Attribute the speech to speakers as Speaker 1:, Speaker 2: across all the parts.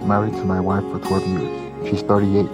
Speaker 1: married to my wife for 12 years. She's 38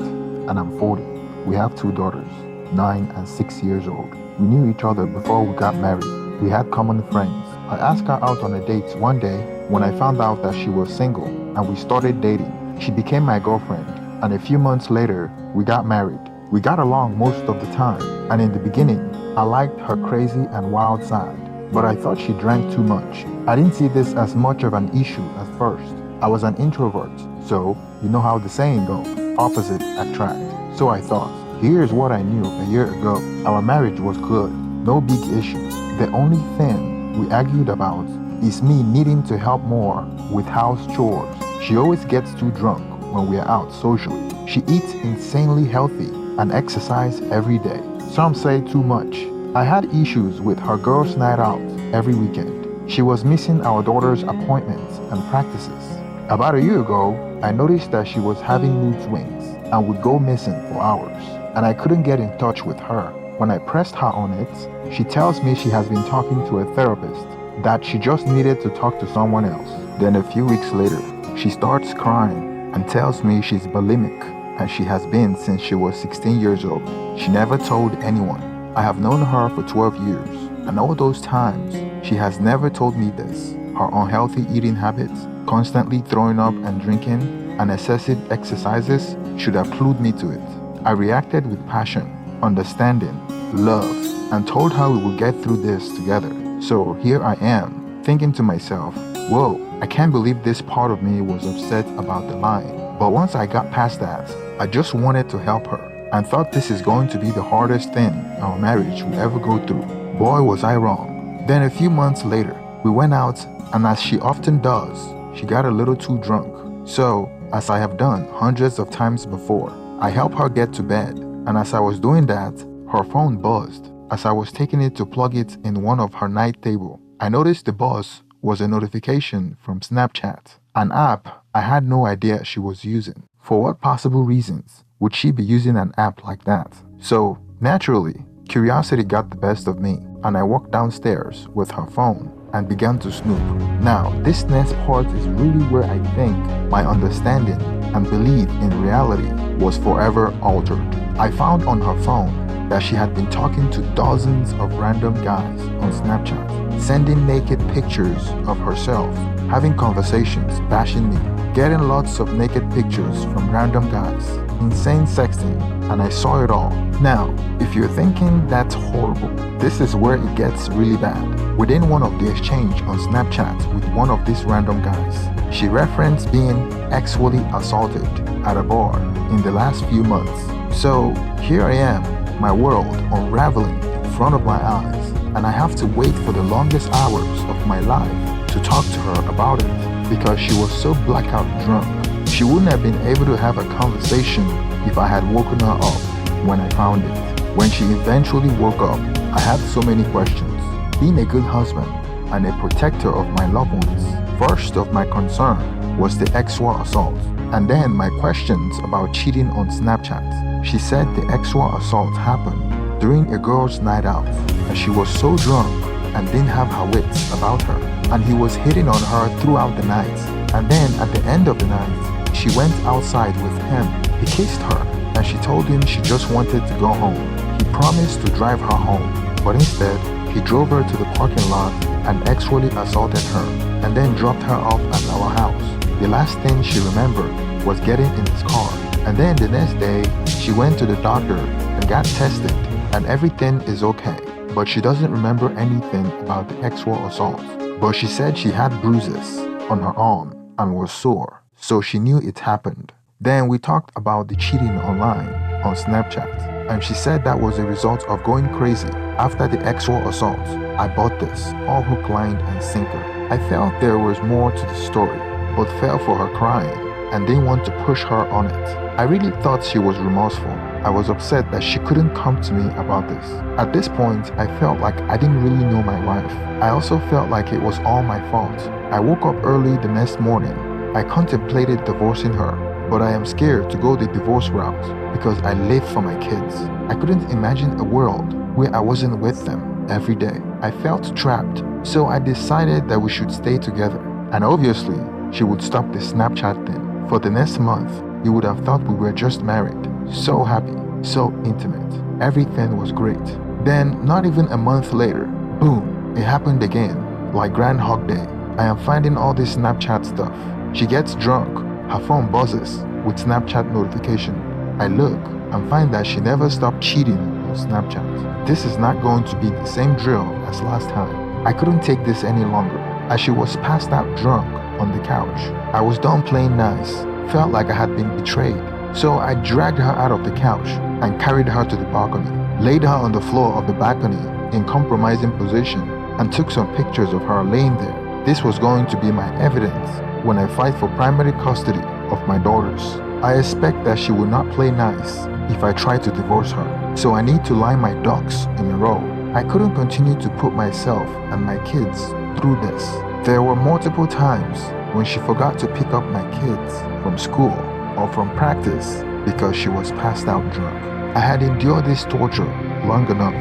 Speaker 1: and I'm 40. We have two daughters, 9 and 6 years old. We knew each other before we got married. We had common friends. I asked her out on a date one day when I found out that she was single and we started dating. She became my girlfriend and a few months later, we got married. We got along most of the time and in the beginning, I liked her crazy and wild side. But I thought she drank too much. I didn't see this as much of an issue at first. I was an introvert, so you know how the saying goes, opposite attract. So I thought, here's what I knew a year ago. Our marriage was good, no big issues. The only thing we argued about is me needing to help more with house chores. She always gets too drunk when we are out socially. She eats insanely healthy and exercise every day. Some say too much. I had issues with her girls' night out every weekend. She was missing our daughter's appointments and practices. About a year ago, I noticed that she was having mood swings and would go missing for hours, and I couldn't get in touch with her. When I pressed her on it, she tells me she has been talking to a therapist, that she just needed to talk to someone else. Then a few weeks later, she starts crying and tells me she's bulimic, and she has been since she was 16 years old. She never told anyone. I have known her for 12 years, and all those times, she has never told me this. Her unhealthy eating habits, constantly throwing up and drinking, and excessive exercises should have clued me to it. I reacted with passion, understanding, love, and told her we would get through this together. So here I am, thinking to myself, whoa, I can't believe this part of me was upset about the lying. But once I got past that, I just wanted to help her and thought this is going to be the hardest thing our marriage will ever go through. Boy, was I wrong. Then a few months later, we went out, and as she often does, she got a little too drunk. So, as I have done hundreds of times before, I helped her get to bed, and as I was doing that, her phone buzzed. As I was taking it to plug it in one of her night table, I noticed the buzz was a notification from Snapchat, an app I had no idea she was using. For what possible reasons would she be using an app like that? So, naturally, curiosity got the best of me, and I walked downstairs with her phone and began to snoop. Now, this next part is really where I think my understanding and belief in reality was forever altered. I found on her phone that she had been talking to dozens of random guys on Snapchat, sending naked pictures of herself, having conversations, bashing me, getting lots of naked pictures from random guys, insane sexting, and I saw it all. Now, if you're thinking that's horrible, this is where it gets really bad. Within one of the exchange on Snapchat with one of these random guys, she referenced being sexually assaulted at a bar in the last few months. So here I am, my world unraveling in front of my eyes, and I have to wait for the longest hours of my life to talk to her about it because she was so blackout drunk. She wouldn't have been able to have a conversation if I had woken her up when I found it. When she eventually woke up, I had so many questions. Being a good husband and a protector of my loved ones, first of my concern was the sexual assault, and then my questions about cheating on Snapchat. She said the sexual assault happened during a girl's night out, and she was so drunk and didn't have her wits about her, and he was hitting on her throughout the night. And then at the end of the night, she went outside with him. He kissed her, and she told him she just wanted to go home. He promised to drive her home, but instead, he drove her to the parking lot and sexually assaulted her, and then dropped her off at our house. The last thing she remembered was getting in his car. And then the next day, she went to the doctor and got tested, and everything is okay. But she doesn't remember anything about the sexual assault. But she said she had bruises on her arm and was sore, so she knew it happened. Then we talked about the cheating online on Snapchat, and she said that was a result of going crazy after the sexual assault. I bought this, all hook, line, and sinker. I felt there was more to the story, but fell for her crying and didn't want to push her on it. I really thought she was remorseful. I was upset that she couldn't come to me about this. At this point, I felt like I didn't really know my wife. I also felt like it was all my fault. I woke up early the next morning. I contemplated divorcing her, but I am scared to go the divorce route because I live for my kids. I couldn't imagine a world where I wasn't with them every day. I felt trapped, so I decided that we should stay together. And obviously, she would stop the Snapchat thing. For the next month, you would have thought we were just married. So happy, so intimate. Everything was great. Then, not even a month later, boom, it happened again. Like Groundhog Day. I am finding all this Snapchat stuff. She gets drunk. Her phone buzzes with Snapchat notification. I look and find that she never stopped cheating on Snapchat. This is not going to be the same drill as last time. I couldn't take this any longer, as she was passed out drunk on the couch. I was done playing nice, felt like I had been betrayed. So I dragged her out of the couch and carried her to the balcony, laid her on the floor of the balcony in compromising position, and took some pictures of her laying there. This was going to be my evidence when I fight for primary custody of my daughters. I expect that she will not play nice if I try to divorce her, so I need to line my ducks in a row. I couldn't continue to put myself and my kids through this. There were multiple times when she forgot to pick up my kids from school or from practice because she was passed out drunk. I had endured this torture long enough.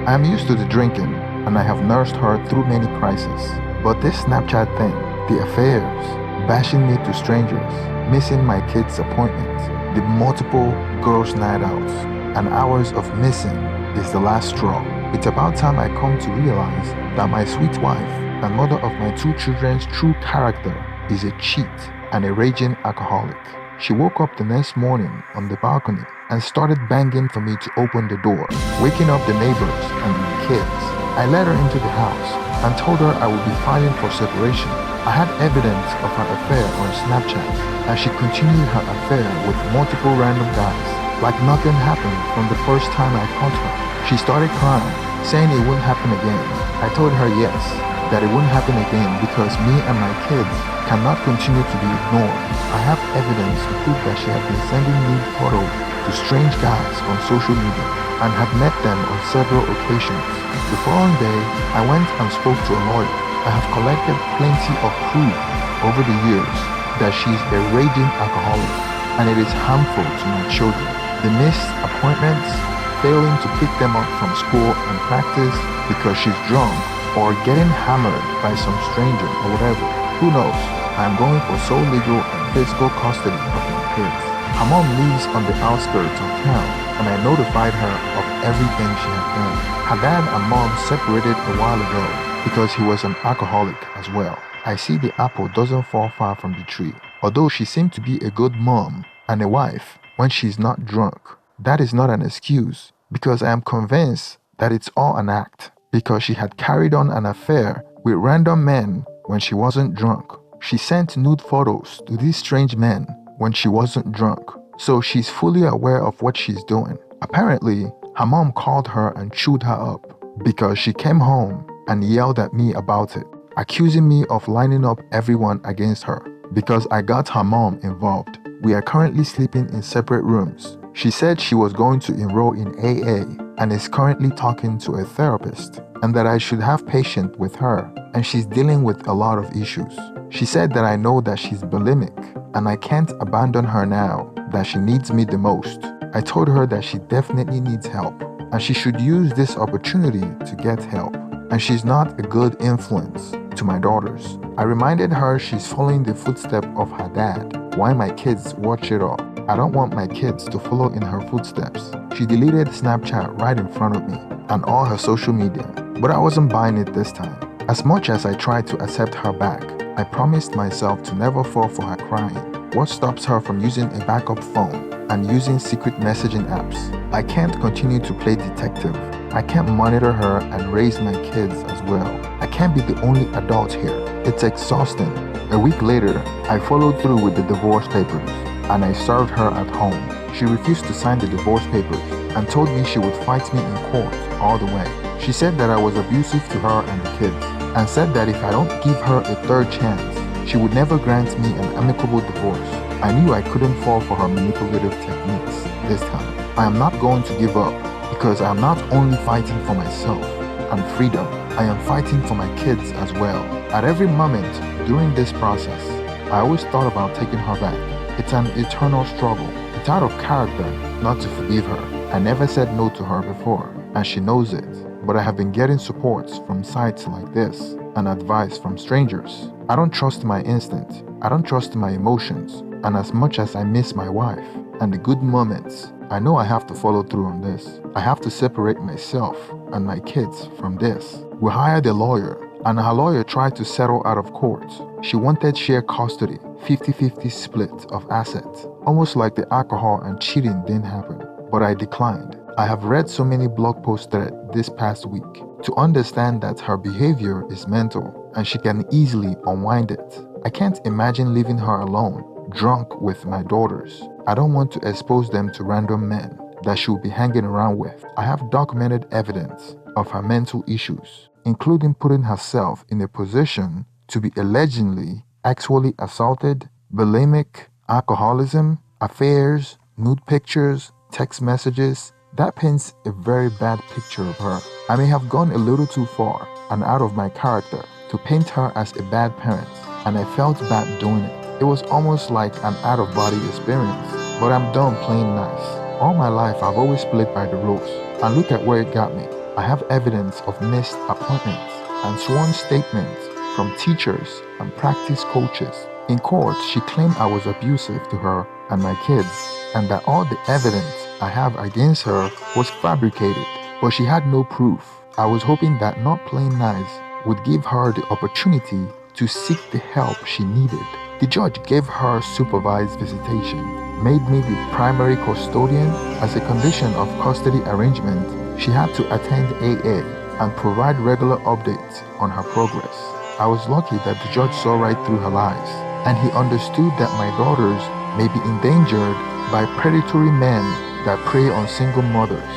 Speaker 1: I am used to the drinking and I have nursed her through many crises. But this Snapchat thing, the affairs, bashing me to strangers, missing my kids' appointments, the multiple girls' night outs, and hours of missing is the last straw. It's about time I come to realize that my sweet wife and mother of my two children's true character is a cheat and a raging alcoholic. She woke up the next morning on the balcony and started banging for me to open the door, waking up the neighbors and the kids. I led her into the house and told her I would be filing for separation. I had evidence of her affair on Snapchat, and she continued her affair with multiple random guys, like nothing happened from the first time I caught her. She started crying, saying it wouldn't happen again. I told her yes, that it wouldn't happen again because me and my kids cannot continue to be ignored. I have evidence to prove that she had been sending nude photos to strange guys on social media and had met them on several occasions. The following day, I went and spoke to a lawyer. I have collected plenty of proof over the years that she's a raging alcoholic and it is harmful to my children. The missed appointments, failing to pick them up from school and practice because she's drunk, or getting hammered by some stranger or whatever. Who knows? I'm going for sole legal and physical custody of my kids. Her mom lives on the outskirts of town and I notified her of everything she had done. Her dad and mom separated a while ago because he was an alcoholic as well. I see the apple doesn't fall far from the tree. Although she seemed to be a good mom and a wife when she's not drunk, that is not an excuse because I am convinced that it's all an act because she had carried on an affair with random men when she wasn't drunk. She sent nude photos to these strange men when she wasn't drunk, so she's fully aware of what she's doing. Apparently, her mom called her and chewed her up because she came home and yelled at me about it, accusing me of lining up everyone against her because I got her mom involved. We are currently sleeping in separate rooms. She said she was going to enroll in AA and is currently talking to a therapist and that I should have patience with her and she's dealing with a lot of issues. She said that I know that she's bulimic and I can't abandon her now that she needs me the most. I told her that she definitely needs help and she should use this opportunity to get help. And she's not a good influence to my daughters. I reminded her she's following the footsteps of her dad. Why my kids watch it all? I don't want my kids to follow in her footsteps. She deleted Snapchat right in front of me and all her social media, but I wasn't buying it this time. As much as I tried to accept her back, I promised myself to never fall for her crying. What stops her from using a backup phone and using secret messaging apps? I can't continue to play detective. I can't monitor her and raise my kids as well. I can't be the only adult here. It's exhausting. A week later, I followed through with the divorce papers and I served her at home. She refused to sign the divorce papers and told me she would fight me in court all the way. She said that I was abusive to her and the kids and said that if I don't give her a third chance, she would never grant me an amicable divorce. I knew I couldn't fall for her manipulative techniques this time. I am not going to give up because I am not only fighting for myself and freedom, I am fighting for my kids as well. At every moment during this process, I always thought about taking her back. It's an eternal struggle. It's out of character not to forgive her. I never said no to her before, and she knows it. But I have been getting support from sites like this and advice from strangers. I don't trust my instinct. I don't trust my emotions. And as much as I miss my wife and the good moments, I know I have to follow through on this. I have to separate myself and my kids from this. We hired a lawyer, and her lawyer tried to settle out of court. She wanted share custody, 50-50 split of assets, almost like the alcohol and cheating didn't happen. But I declined. I have read so many blog post threads this past week to understand that her behavior is mental and she can easily unwind it. I can't imagine leaving her alone, drunk with my daughters. I don't want to expose them to random men that she'll be hanging around with. I have documented evidence of her mental issues, including putting herself in a position to be allegedly sexually assaulted, bulimic, alcoholism, affairs, nude pictures, text messages. That paints a very bad picture of her. I may have gone a little too far and out of my character to paint her as a bad parent, and I felt bad doing it. It was almost like an out-of-body experience, but I'm done playing nice. All my life I've always played by the rules, and look at where it got me. I have evidence of missed appointments and sworn statements from teachers and practice coaches. In court, she claimed I was abusive to her and my kids, and that all the evidence I have against her was fabricated, but she had no proof. I was hoping that not playing nice would give her the opportunity to seek the help she needed. The judge gave her supervised visitation, made me the primary custodian. As a condition of custody arrangement, she had to attend AA and provide regular updates on her progress. I was lucky that the judge saw right through her lies, and he understood that my daughters may be endangered by predatory men that prey on single mothers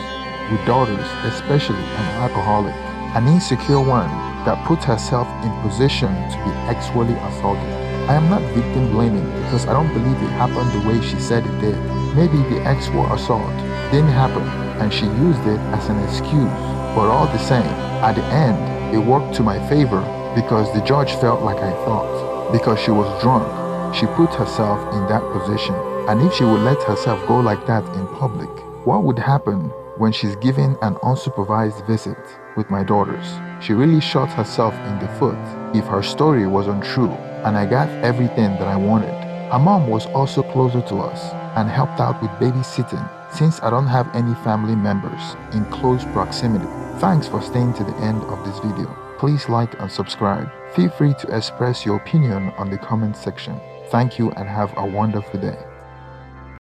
Speaker 1: with daughters, especially an alcoholic, an insecure one that puts herself in position to be sexually assaulted. I am not victim blaming because I don't believe it happened the way she said it did. Maybe the sexual assault didn't happen and she used it as an excuse, but all the same, at the end, it worked to my favor because the judge felt like I thought. Because she was drunk, she put herself in that position. And if she would let herself go like that in public, what would happen when she's given an unsupervised visit with my daughters? She really shot herself in the foot if her story was untrue, and I got everything that I wanted. Her mom was also closer to us and helped out with babysitting since I don't have any family members in close proximity. Thanks for staying to the end of this video. Please like and subscribe. Feel free to express your opinion on the comment section. Thank you and have a wonderful day.